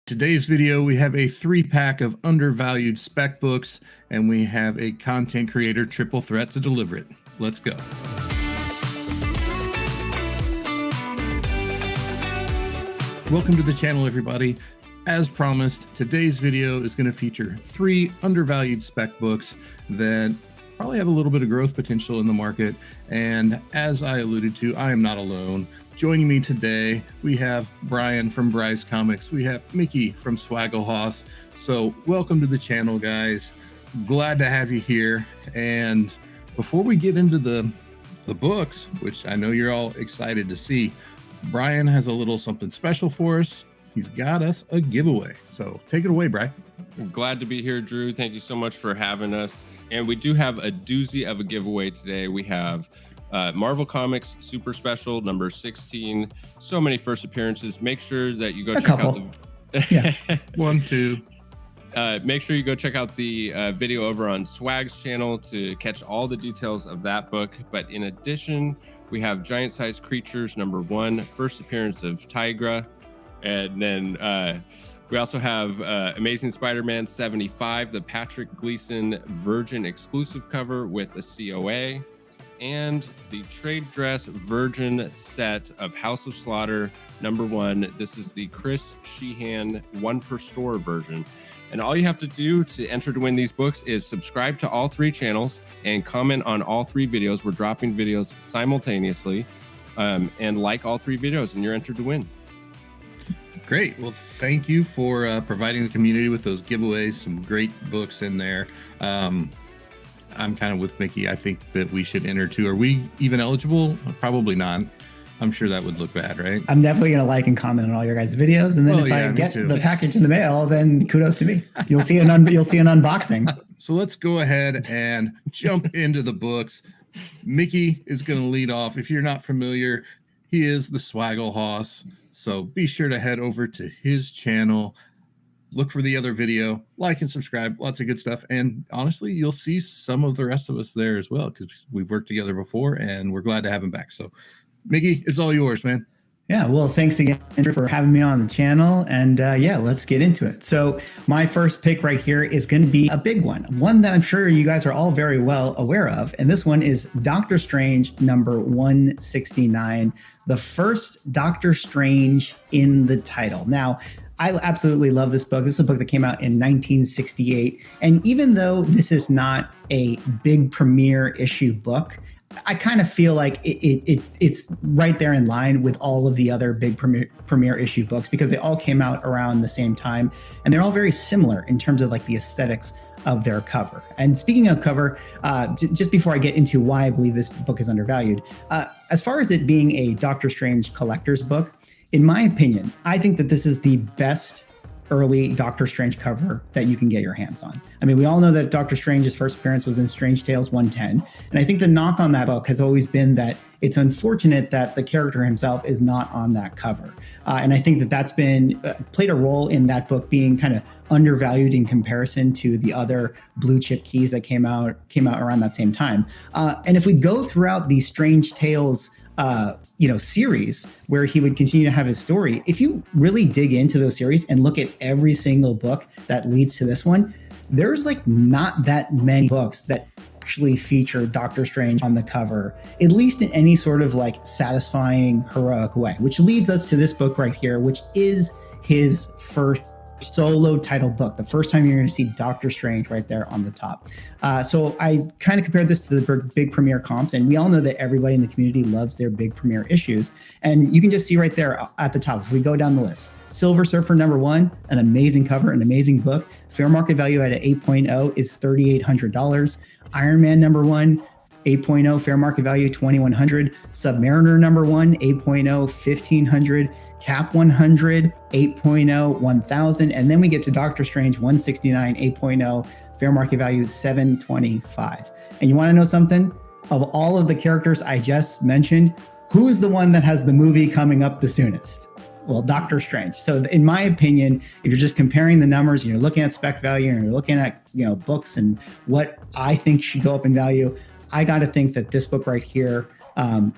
Today's video, we have a 3-pack of undervalued spec books, and we have a content creator triple threat to deliver it. Let's go. Welcome to the channel, everybody. As promised, today's video is going to feature 3 undervalued spec books that probably have a little bit of growth potential in the market. And as I alluded to, I am not alone. Joining me today, we have Brian from Bryce Comics. We have Mickey from Swagglehaus. So welcome to the channel, guys. Glad to have you here. And before we get into the books, which I know you're all excited to see, Brian has a little something special for us. He's got us a giveaway. So take it away, Brian. Glad to be here, Drew. Thank you so much for having us. And we do have a doozy of a giveaway today. We have Marvel Comics Super Special number 16. So many first appearances. Make sure that you go check out the one, two. Make sure you go check out the video over on Swag's channel to catch all the details of that book. But in addition, we have Giant Size Creatures number 1, first appearance of Tigra. And then we also have Amazing Spider-Man 75, the Patrick Gleason Virgin exclusive cover with a COA, and the trade dress Virgin set of House of Slaughter number 1. This is the Chris Sheehan 1 per store version. And all you have to do to enter to win these books is subscribe to all 3 channels and comment on all 3 videos. We're dropping videos simultaneously, and like all 3 videos, and you're entered to win. Great. Well, thank you for providing the community with those giveaways. Some great books in there. I'm kind of with Mickey. I think that we should enter too. Are we even eligible? Probably not. I'm sure that would look bad, right? I'm definitely going to like and comment on all your guys' videos. And then if I get the package in the mail, then kudos to me. You'll see an unboxing. So let's go ahead and jump into the books. Mickey is going to lead off. If you're not familiar, he is the Swagglehaus. So be sure to head over to his channel, look for the other video, like and subscribe, lots of good stuff. And honestly, you'll see some of the rest of us there as well, because we've worked together before and we're glad to have him back. So Mickey, it's all yours, man. Yeah, well, thanks again for having me on the channel. And yeah, let's get into it. So my first pick right here is going to be a big one that I'm sure you guys are all very well aware of. And this one is Doctor Strange number 169, the first Doctor Strange in the title. Now, I absolutely love this book. This is a book that came out in 1968. And even though this is not a big premiere issue book, I kind of feel like it's right there in line with all of the other big premiere issue books, because they all came out around the same time, and they're all very similar in terms of like the aesthetics of their cover. And speaking of cover, just before I get into why I believe this book is undervalued, as far as it being a Doctor Strange collector's book, in my opinion, I think that this is the best early Doctor Strange cover that you can get your hands on. I mean, we all know that Doctor Strange's first appearance was in Strange Tales 110. And I think the knock on that book has always been that it's unfortunate that the character himself is not on that cover. And I think that that's been played a role in that book being kind of undervalued in comparison to the other blue chip keys that came out around that same time. And if we go throughout the Strange Tales series where he would continue to have his story, if you really dig into those series and look at every single book that leads to this one, there's like not that many books that actually feature Doctor Strange on the cover, at least in any sort of like satisfying, heroic way, which leads us to this book right here, which is his first solo titled book. The first time you're going to see Doctor Strange right there on the top. So I kind of compared this to the big premiere comps, and we all know that everybody in the community loves their big premiere issues. And you can just see right there at the top, if we go down the list, Silver Surfer number 1, an amazing cover, an amazing book. Fair market value at an 8.0 is $3,800. Iron Man number 1, 8.0, fair market value $2,100. Submariner number 1, 8.0, $1,500. Cap 100, 8.0, 1,000. And then we get to Doctor Strange 169, 8.0, fair market value $725. And you want to know something? Of all of the characters I just mentioned, who's the one that has the movie coming up the soonest? Well, Doctor Strange. So in my opinion, if you're just comparing the numbers, you're looking at spec value and you're looking at, books and what I think should go up in value, I got to think that this book right here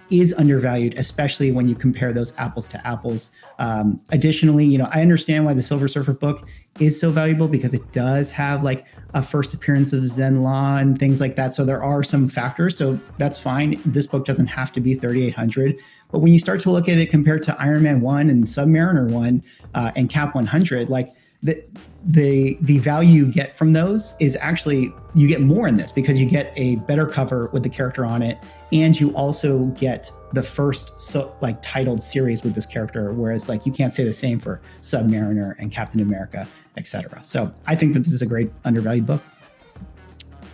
is undervalued, especially when you compare those apples to apples. Additionally, you know, I understand why the Silver Surfer book is so valuable, because it does have like a first appearance of Zen Law and things like that. So there are some factors. So that's fine. This book doesn't have to be 3,800. But when you start to look at it compared to Iron Man 1 and Submariner 1 and Cap 100, like the value you get from those is actually, you get more in this because you get a better cover with the character on it, and you also get the first titled series with this character, whereas like you can't say the same for Submariner and Captain America, etc. So I think that this is a great undervalued book.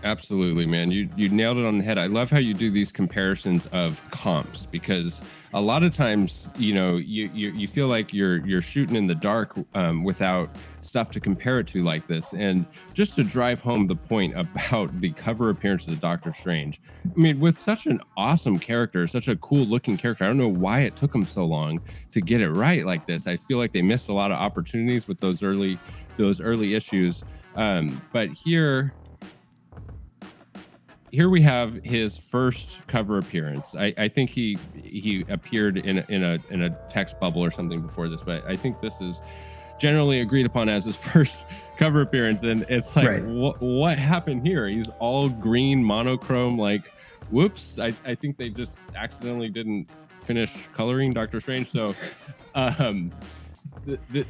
Absolutely, man. You nailed it on the head. I love how you do these comparisons of comps, because a lot of times, you know, you feel like you're shooting in the dark without stuff to compare it to like this. And just to drive home the point about the cover appearance of Doctor Strange, I mean, with such an awesome character, such a cool looking character, I don't know why it took them so long to get it right like this. I feel like they missed a lot of opportunities with those early issues. But here we have his first cover appearance. I think he appeared in a text bubble or something before this, but I think this is generally agreed upon as his first cover appearance. And it's like, right. What happened here? He's all green monochrome. Like, whoops! I think they just accidentally didn't finish coloring Doctor Strange. So,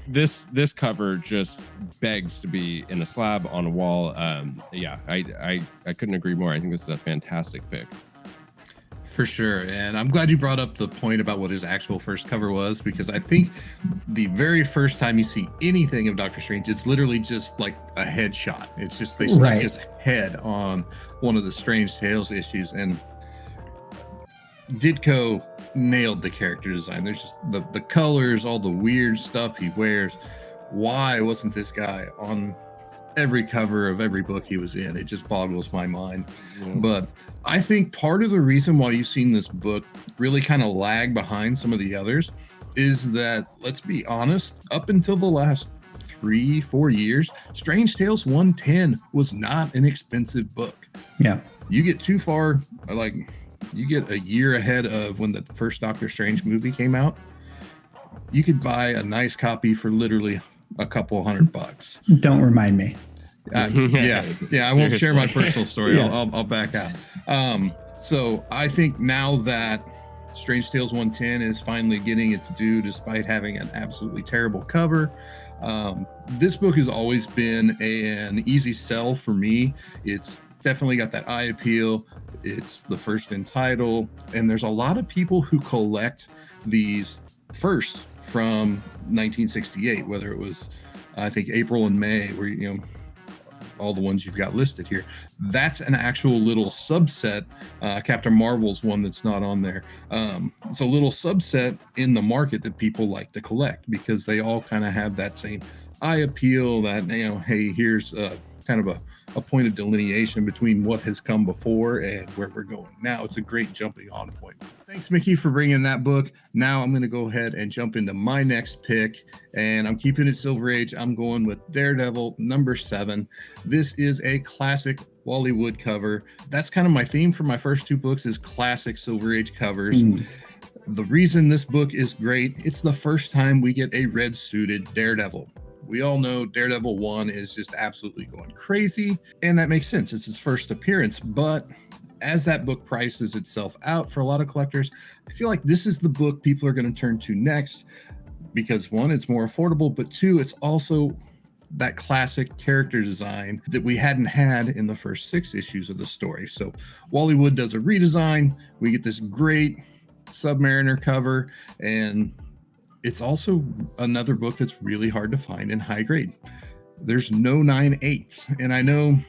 this cover just begs to be in a slab on a wall. Yeah, I couldn't agree more. I think this is a fantastic pick. For sure. And I'm glad you brought up the point about what his actual first cover was, because I think the very first time you see anything of Doctor Strange, it's literally just like a headshot. It's just they stuck his head on one of the Strange Tales issues, and Ditko nailed the character design. There's just the colors, all the weird stuff he wears. Why wasn't this guy on every cover of every book he was in? It just boggles my mind. But I think part of the reason why you've seen this book really kind of lag behind some of the others is that, let's be honest, up until the last 3-4 years, Strange Tales 110 was not an expensive book. Yeah. You get too far, like you get a year ahead of when the first Doctor Strange movie came out, you could buy a nice copy for literally a couple $100. Don't remind me. Yeah. I won't share my personal story. I'll back out. So I think now that Strange Tales 110 is finally getting its due, despite having an absolutely terrible cover, this book has always been an easy sell for me. It's definitely got that eye appeal. It's the first in title, and there's a lot of people who collect these first from 1968, whether it was, I think, April and May, where, you know, all the ones you've got listed here. That's an actual little subset. Captain Marvel's one that's not on there. It's a little subset in the market that people like to collect, because they all kind of have that same eye appeal, that, you know, hey, here's kind of a point of delineation between what has come before and where we're going now. It's a great jumping on point. Thanks, Mickey, for bringing that book. Now I'm going to go ahead and jump into my next pick, and I'm keeping it Silver Age. I'm going with Daredevil number 7. This is a classic Wally Wood cover. That's kind of my theme for my first 2 books, is classic Silver Age covers. The reason this book is great, it's the first time we get a red suited Daredevil. We all know Daredevil 1 is just absolutely going crazy, and that makes sense. It's his first appearance, but as that book prices itself out for a lot of collectors, I feel like this is the book people are going to turn to next, because 1, it's more affordable, but 2, it's also that classic character design that we hadn't had in the first 6 issues of the story. So Wally Wood does a redesign. We get this great Submariner cover, and it's also another book that's really hard to find in high grade. There's no 9/8, and I know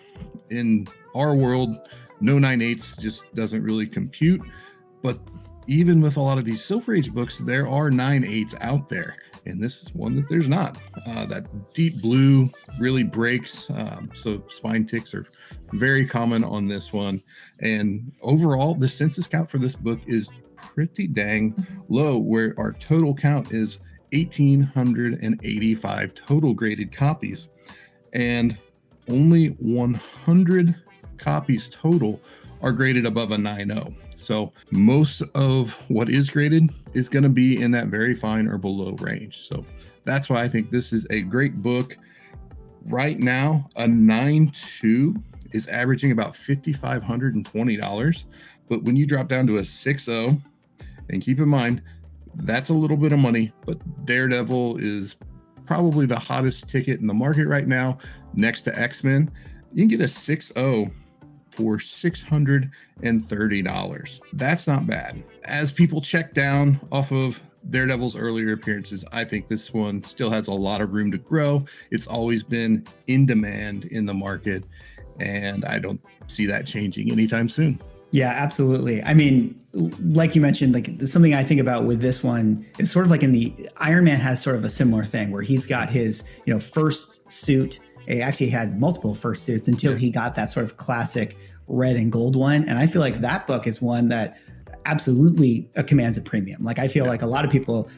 in our world, no 9/8 just doesn't really compute. But even with a lot of these Silver Age books, there are 9/8 out there, and this is one that there's not. That deep blue really breaks, so spine ticks are very common on this one. And overall, the census count for this book is pretty dang low, where our total count is 1,885 total graded copies, and only 100 copies total are graded above a 9.0. So most of what is graded is going to be in that very fine or below range. So that's why I think this is a great book. Right now, a 9.2 is averaging about $5,520. But when you drop down to a 6.0, and keep in mind, that's a little bit of money, but Daredevil is probably the hottest ticket in the market right now, next to X-Men. You can get a 6.0 for $630. That's not bad. As people check down off of Daredevil's earlier appearances, I think this one still has a lot of room to grow. It's always been in demand in the market, and I don't see that changing anytime soon. Yeah, absolutely. I mean, like you mentioned, like something I think about with this one is sort of like in the Iron Man has sort of a similar thing where he's got his, first suit. He actually had multiple first suits until he got that sort of classic red and gold one. And I feel like that book is one that absolutely commands a premium. Like I feel like a lot of people,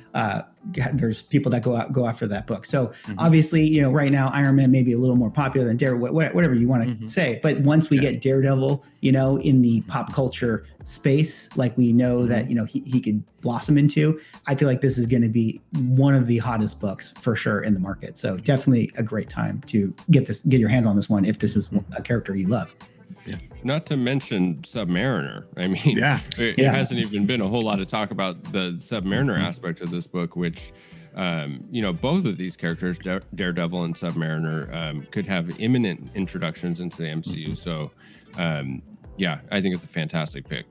there's people that go after that book. So obviously, right now Iron Man may be a little more popular than Daredevil, whatever you want to say. But once we get Daredevil, in the pop culture space, like we know that, he could blossom into, I feel like this is going to be one of the hottest books for sure in the market. So definitely a great time to get your hands on this one if this is a character you love. Yeah. Not to mention Submariner. I mean, it hasn't even been a whole lot of talk about the Submariner aspect of this book, which, both of these characters, Daredevil and Submariner, could have imminent introductions into the MCU. So, I think it's a fantastic pick.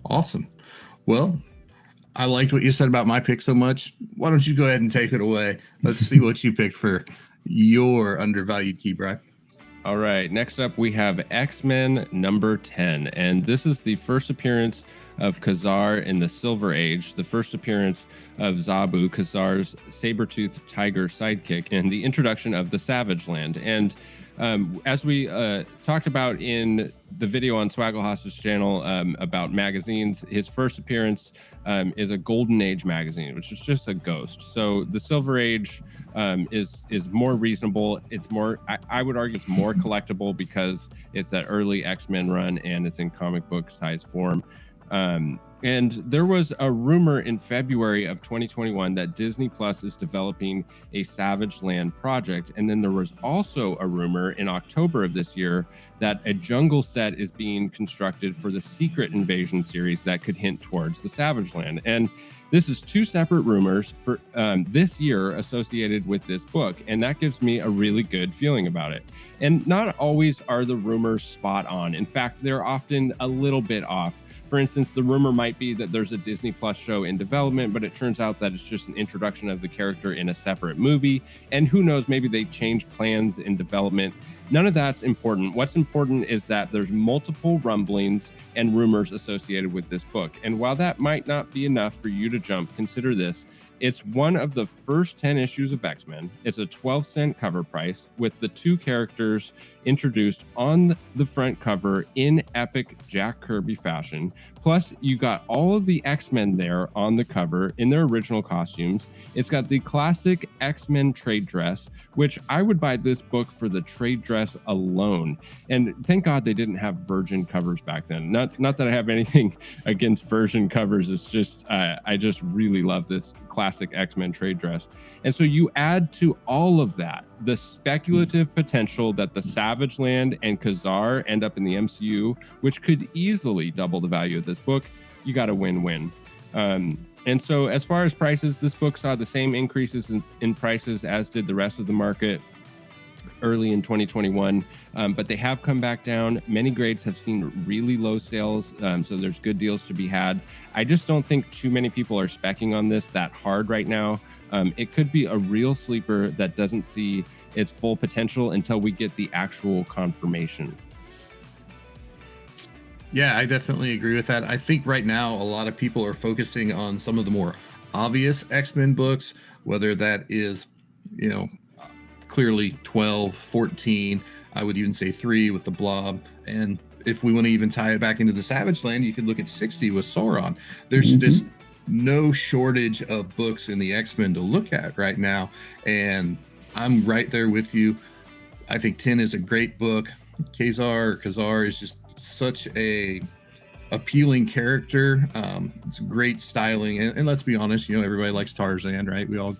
Awesome. Well, I liked what you said about my pick so much. Why don't you go ahead and take it away? Let's see what you picked for your undervalued key, Brad. All right, next up we have X-Men number 10, and this is the first appearance of Khazar in the Silver Age, the first appearance of Zabu, Khazar's saber-toothed tiger sidekick, and the introduction of the Savage Land. And as we talked about in the video on Swagglehaus's channel about magazines, his first appearance is a Golden Age magazine, which is just a ghost. So the Silver Age is more reasonable. It's more, I would argue, it's more collectible because it's that early X-Men run and it's in comic book size form. And there was a rumor in February of 2021 that Disney Plus is developing a Savage Land project. And then there was also a rumor in October of this year that a jungle set is being constructed for the Secret Invasion series that could hint towards the Savage Land. And this is two separate rumors for this year associated with this book. And that gives me a really good feeling about it. And not always are the rumors spot on. In fact, they're often a little bit off. For instance, the rumor might be that there's a Disney Plus show in development, but it turns out that it's just an introduction of the character in a separate movie. And who knows, maybe they changed plans in development. None of that's important. What's important is that there's multiple rumblings and rumors associated with this book. And while that might not be enough for you to jump, consider this. It's one of the first 10 issues of X-Men. It's a 12-cent cover price with the two characters introduced on the front cover in epic Jack Kirby fashion. Plus, you got all of the X-Men there on the cover in their original costumes. It's got the classic X-Men trade dress, which I would buy this book for the trade dress alone. And thank God they didn't have virgin covers back then. Not that I have anything against virgin covers. It's just, I just really love this classic X-Men trade dress. And so you add to all of that the speculative potential that the Savage Land and Khazar end up in the MCU, which could easily double the value of this book. You got a win-win. And so as far as prices, this book saw the same increases in prices as did the rest of the market early in 2021, but they have come back down. Many grades have seen really low sales, so there's good deals to be had. I just don't think too many people are speccing on this that hard right now. It could be a real sleeper that doesn't see its full potential until we get the actual confirmation. Yeah, I definitely agree with that. I think right now a lot of people are focusing on some of the more obvious X-Men books, whether that is, clearly 12, 14, I would even say 3 with the Blob. And if we want to even tie it back into the Savage Land, you could look at 60 with Sauron. There's just no shortage of books in the X-Men to look at right now. And I'm right there with you. I think 10 is a great book. Khazar is just such a appealing character. It's great styling, and let's be honest, you know, everybody likes Tarzan, right? We all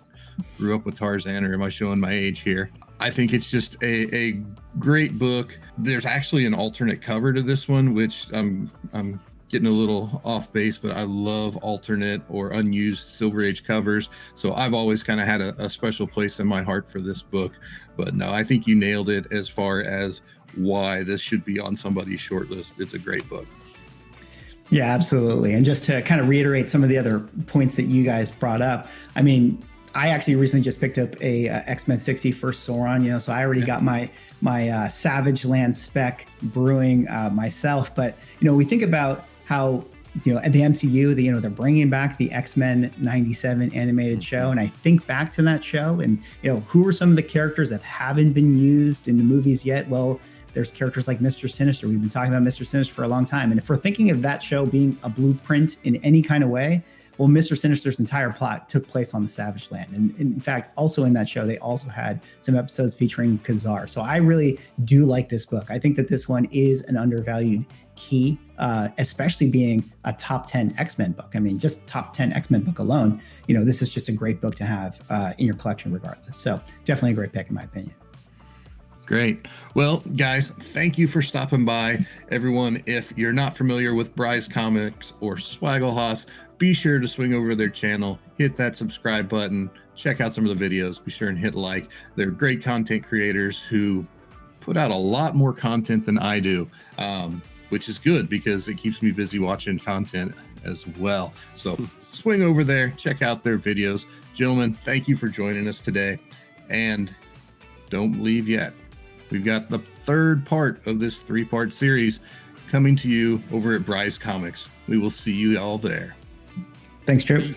grew up with Tarzan, or am I showing my age here? I think it's just a great book. There's actually an alternate cover to this one, which I'm getting a little off base, but I love alternate or unused Silver Age covers. So I've always kind of had a special place in my heart for this book. But no, I think you nailed it as far as why this should be on somebody's short list. It's a great book. Yeah, absolutely. And just to kind of reiterate some of the other points that you guys brought up, I mean, I actually recently just picked up a X-Men 60 First Sauron, you know, so I already got my Savage Land spec brewing myself. But, you know, we think about how, you know, at the MCU, you know, they're bringing back the X-Men 97 animated show. And I think back to that show and, you know, who are some of the characters that haven't been used in the movies yet? Well, there's characters like Mr. Sinister. We've been talking about Mr. Sinister for a long time. And if we're thinking of that show being a blueprint in any kind of way, well, Mr. Sinister's entire plot took place on the Savage Land. And in fact, also in that show, they also had some episodes featuring Khazar. So I really do like this book. I think that this one is an undervalued key, especially being a top 10 X-Men book. I mean, just top 10 X-Men book alone, you know, this is just a great book to have in your collection regardless. So definitely a great pick in my opinion. Great. Well, guys, thank you for stopping by. Everyone, if you're not familiar with Bryce Comics or Swagglehaus, be sure to swing over their channel, hit that subscribe button, check out some of the videos, be sure and hit like. They're great content creators who put out a lot more content than I do, which is good because it keeps me busy watching content as well. So swing over there, check out their videos. Gentlemen, thank you for joining us today. And don't leave yet. We've got the third part of this 3-part series coming to you over at Bryce Comics. We will see you all there. Thanks, Trip.